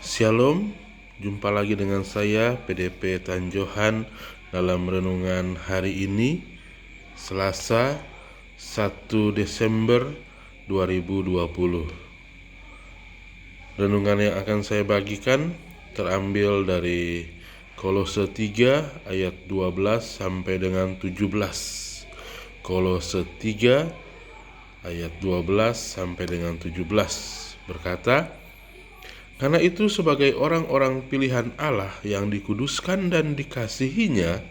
Shalom, jumpa lagi dengan saya PDP Tanjohan dalam renungan hari ini, Selasa 1 Desember 2020. Renungan yang akan saya bagikan terambil dari Kolose 3 ayat 12 sampai dengan 17. Kolose 3 ayat 12 sampai dengan 17 berkata, "Karena itu sebagai orang-orang pilihan Allah yang dikuduskan dan dikasihinya,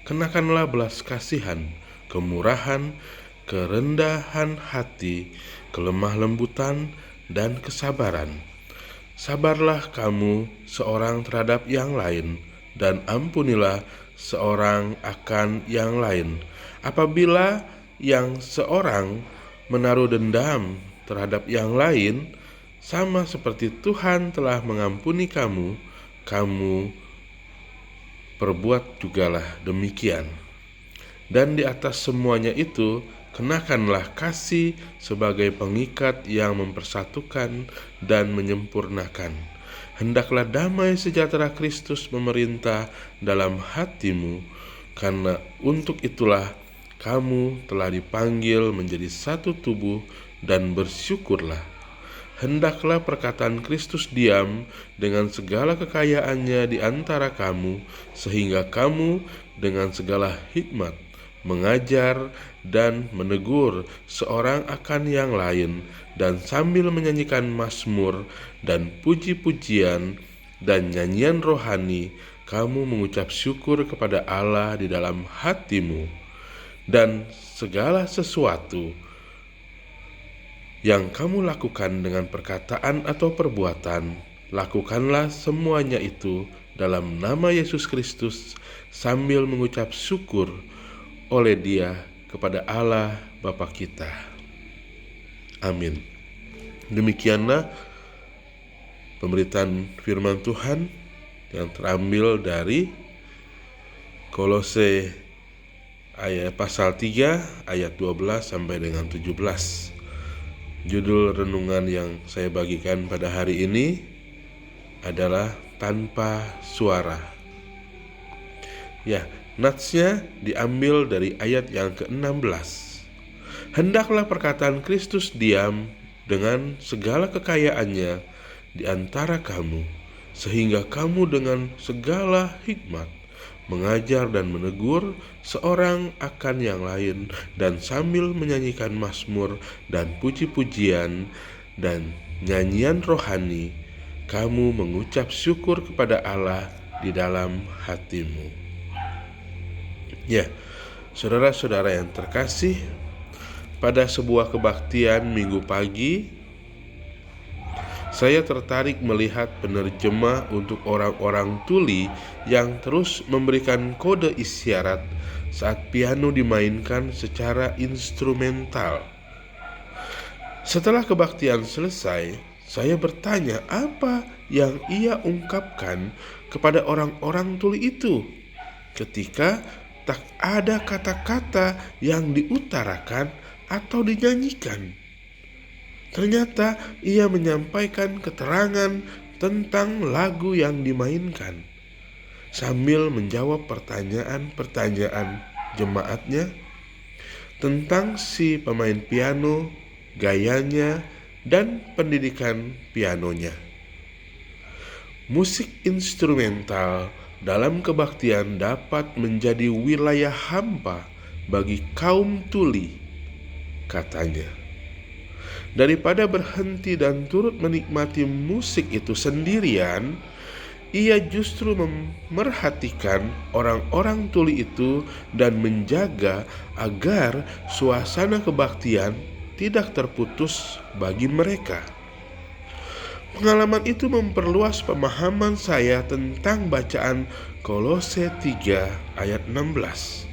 kenakanlah belas kasihan, kemurahan, kerendahan hati, kelemah lembutan, dan kesabaran. Sabarlah kamu seorang terhadap yang lain, dan ampunilah seorang akan yang lain. Apabila yang seorang menaruh dendam terhadap yang lain, sama seperti Tuhan telah mengampuni kamu, kamu perbuat jugalah demikian. Dan di atas semuanya itu, kenakanlah kasih sebagai pengikat yang mempersatukan dan menyempurnakan. Hendaklah damai sejahtera Kristus memerintah dalam hatimu, karena untuk itulah kamu telah dipanggil menjadi satu tubuh, dan bersyukurlah. Hendaklah perkataan Kristus diam dengan segala kekayaannya di antara kamu, sehingga kamu dengan segala hikmat mengajar dan menegur seorang akan yang lain, dan sambil menyanyikan mazmur dan puji-pujian dan nyanyian rohani, kamu mengucap syukur kepada Allah di dalam hatimu. Dan segala sesuatu yang kamu lakukan dengan perkataan atau perbuatan, lakukanlah semuanya itu dalam nama Yesus Kristus, sambil mengucap syukur oleh Dia kepada Allah Bapa kita. Amin. Demikianlah pemberitaan firman Tuhan yang terambil dari Kolose ayat pasal 3 ayat 12 sampai dengan 17. Judul renungan yang saya bagikan pada hari ini adalah tanpa suara. Natsnya diambil dari ayat yang ke-16. Hendaklah perkataan Kristus diam dengan segala kekayaannya di antara kamu, sehingga kamu dengan segala hikmat mengajar dan menegur seorang akan yang lain, dan sambil menyanyikan mazmur dan puji-pujian dan nyanyian rohani, kamu mengucap syukur kepada Allah di dalam hatimu. Saudara-saudara yang terkasih, pada sebuah kebaktian minggu pagi, saya tertarik melihat penerjemah untuk orang-orang tuli yang terus memberikan kode isyarat saat piano dimainkan secara instrumental. Setelah kebaktian selesai, saya bertanya apa yang ia ungkapkan kepada orang-orang tuli itu ketika tak ada kata-kata yang diutarakan atau dinyanyikan. Ternyata ia menyampaikan keterangan tentang lagu yang dimainkan, sambil menjawab pertanyaan-pertanyaan jemaatnya tentang si pemain piano, gayanya, dan pendidikan pianonya. Musik instrumental dalam kebaktian dapat menjadi wilayah hampa bagi kaum tuli, katanya. Daripada berhenti dan turut menikmati musik itu sendirian, ia justru memerhatikan orang-orang tuli itu dan menjaga agar suasana kebaktian tidak terputus bagi mereka. Pengalaman itu memperluas pemahaman saya tentang bacaan Kolose 3 ayat 16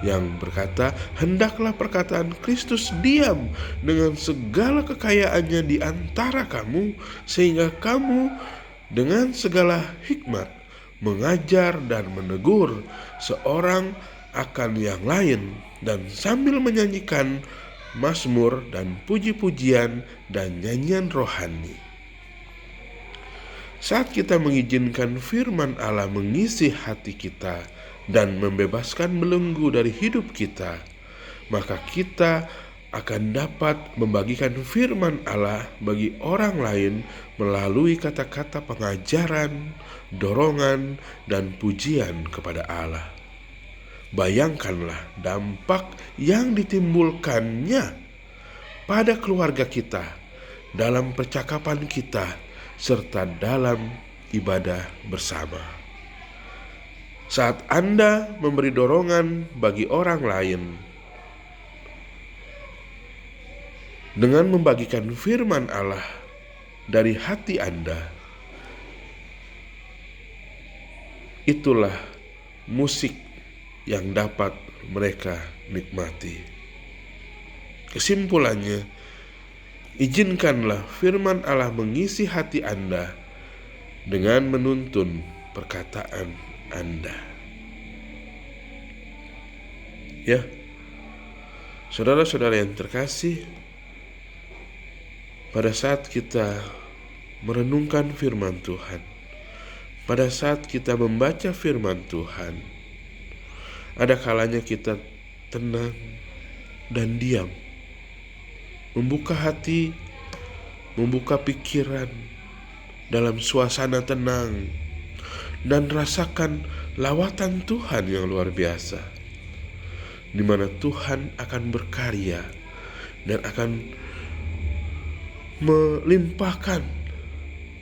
yang berkata, hendaklah perkataan Kristus diam dengan segala kekayaannya di antara kamu, sehingga kamu dengan segala hikmat mengajar dan menegur seorang akan yang lain, dan sambil menyanyikan mazmur dan puji-pujian dan nyanyian rohani. Saat kita mengizinkan firman Allah mengisi hati kita dan membebaskan belenggu dari hidup kita, maka kita akan dapat membagikan firman Allah bagi orang lain melalui kata-kata pengajaran, dorongan, dan pujian kepada Allah. Bayangkanlah dampak yang ditimbulkannya pada keluarga kita, dalam percakapan kita, serta dalam ibadah bersama. Saat Anda memberi dorongan bagi orang lain dengan membagikan firman Allah dari hati Anda, itulah musik yang dapat mereka nikmati. Kesimpulannya, izinkanlah firman Allah mengisi hati Anda dengan menuntun perkataan Anda. Ya, saudara-saudara yang terkasih, pada saat kita merenungkan firman Tuhan, pada saat kita membaca firman Tuhan, ada kalanya kita tenang dan diam, membuka hati, membuka pikiran dalam suasana tenang, dan rasakan lawatan Tuhan yang luar biasa, di mana Tuhan akan berkarya dan akan melimpahkan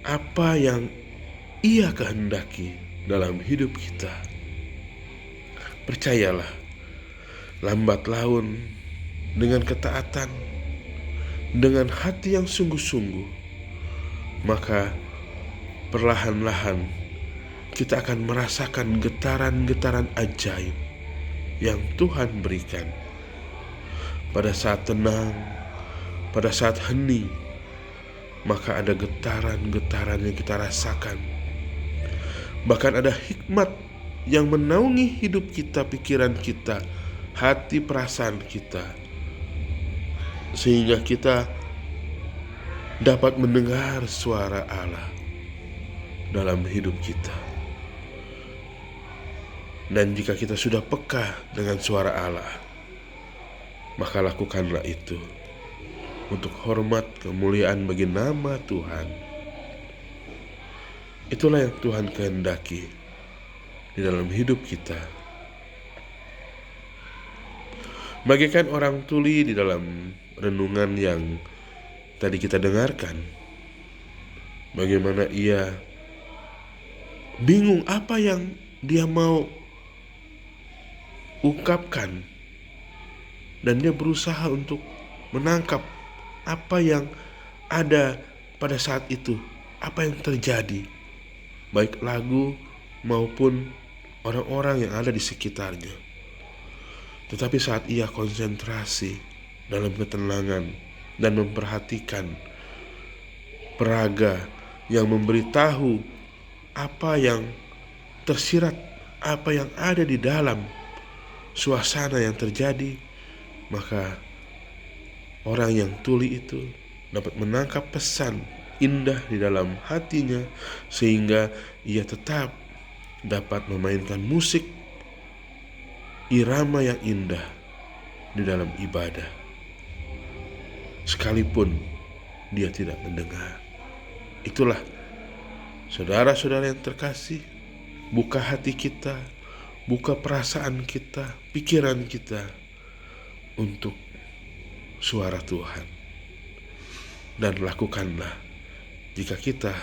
apa yang Ia kehendaki dalam hidup kita. Percayalah, lambat laun dengan ketaatan, dengan hati yang sungguh-sungguh, maka perlahan-lahan kita akan merasakan getaran-getaran ajaib yang Tuhan berikan. Pada saat tenang, pada saat hening, maka ada getaran-getaran yang kita rasakan. Bahkan ada hikmat yang menaungi hidup kita, pikiran kita, hati, perasaan kita, sehingga kita dapat mendengar suara Allah dalam hidup kita. Dan jika kita sudah peka dengan suara Allah, maka lakukanlah itu untuk hormat kemuliaan bagi nama Tuhan. Itulah yang Tuhan kehendaki di dalam hidup kita. Bagaikan orang tuli di dalam renungan yang tadi kita dengarkan, bagaimana ia bingung apa yang dia mau ungkapkan, dan dia berusaha untuk menangkap apa yang ada pada saat itu, apa yang terjadi, baik lagu maupun orang-orang yang ada di sekitarnya. Tetapi saat ia konsentrasi dalam ketenangan dan memperhatikan peraga yang memberitahu apa yang tersirat, apa yang ada di dalam suasana yang terjadi, maka orang yang tuli itu dapat menangkap pesan indah di dalam hatinya, sehingga ia tetap dapat memainkan musik irama yang indah di dalam ibadah, sekalipun dia tidak mendengar. Itulah, saudara-saudara yang terkasih, buka hati kita, buka perasaan kita, pikiran kita untuk suara Tuhan, dan lakukanlah jika kita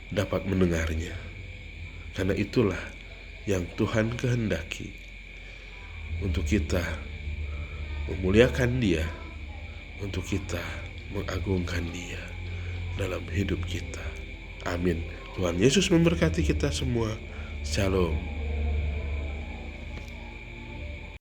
dapat mendengarnya, karena itulah yang Tuhan kehendaki, untuk kita memuliakan Dia, untuk kita mengagungkan Dia dalam hidup kita. Amin. Tuhan Yesus memberkati kita semua. Shalom.